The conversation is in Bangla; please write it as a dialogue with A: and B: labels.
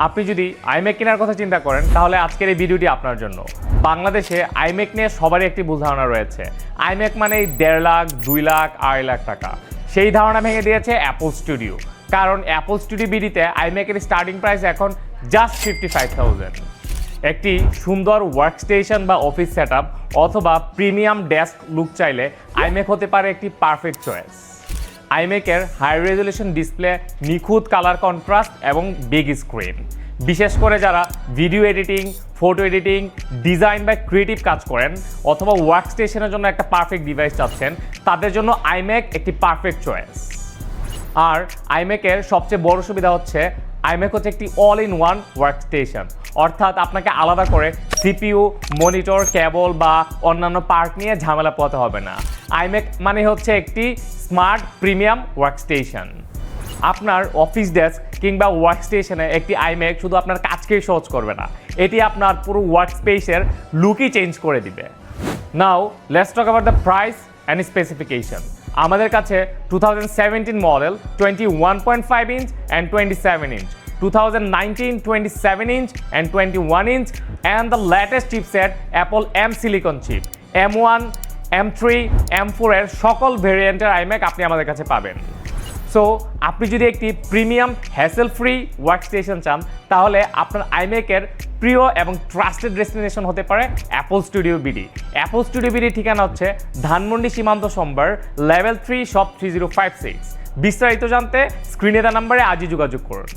A: আপনি যদি আইম্যাক কেনার কথা চিন্তা করেন তাহলে আজকের এই ভিডিওটি আপনার জন্য। বাংলাদেশে আইম্যাক নিয়ে সবারই একটি ভুল ধারণা রয়েছে। আইম্যাক মানেই 1.5 লাখ, 2 লাখ, 2.5 লাখ টাকা। সেই ধারণা ভেঙে দিয়েছে অ্যাপল স্টুডিও। কারণ অ্যাপল স্টুডিও বিডিতে আইম্যাকের স্টার্টিং প্রাইস এখন জাস্ট 55,000। একটি সুন্দর ওয়ার্কস্টেশন বা অফিস সেটআপ অথবা প্রিমিয়াম ডেস্ক লুক চাইলে আইম্যাক হতে পারে একটি পারফেক্ট চয়েস। আইম্যাকের হাই রেজলিউশন ডিসপ্লে, নিখুঁত কালার কন্ট্রাস্ট এবং বিগ স্ক্রিন, বিশেষ করে যারা video editing, photo editing, design বা ক্রিয়েটিভ কাজ করেন অথবা ওয়ার্কস্টেশনের জন্য একটা পারফেক্ট ডিভাইস চাচ্ছেন, তাদের জন্য আইম্যাক একটি পারফেক্ট চয়েস। আর আইম্যাকের সবচেয়ে বড় সুবিধা হচ্ছে আইম্যাক হচ্ছে একটি অল ইন ওয়ান ওয়ার্কস্টেশন, অর্থাৎ আপনাকে আলাদা করে সিপিইউ, মনিটর, কেবল বা অন্যান্য পার্ট নিয়ে ঝামেলা পোহাতে হবে না। আইম্যাক মানে হচ্ছে একটি স্মার্ট প্রিমিয়াম ওয়ার্কস্টেশন। আপনার অফিস ডেস্ক কিংবা ওয়ার্কস্টেশনে একটি আইম্যাক শুধু আপনার কাজকেই সহজ করবে না, এটি আপনার পুরো ওয়ার্ক স্পেসের লুকই চেঞ্জ করে দিবে। Now let's talk about the price and specification. আমাদের কাছে 2017 model 21.5 inch and 27 inch, 2019 27 inch and 21 inch and the latest chipset Apple M silicon chip, M1, M3, M4 এর সকল ভেরিয়েন্টের আইম্যাক আপনি আমাদের কাছে পাবেন। সো আপনি যদি একটি প্রিমিয়াম হ্যাসেল ফ্রি ওয়ার্কস্টেশন চান তাহলে আপনার আইম্যাকের প্রিয় এবং ট্রাস্টেড ডেস্টিনেশন হতে পারে Apple Studio BD. Apple Studio বিডির ঠিকানা হচ্ছে ধানমন্ডি সীমান্ত সম্ভার, লেভেল 3, শপ 3056। বিস্তারিত জানতে স্ক্রিনে দেওয়া নাম্বারে আজই যোগাযোগ করুন।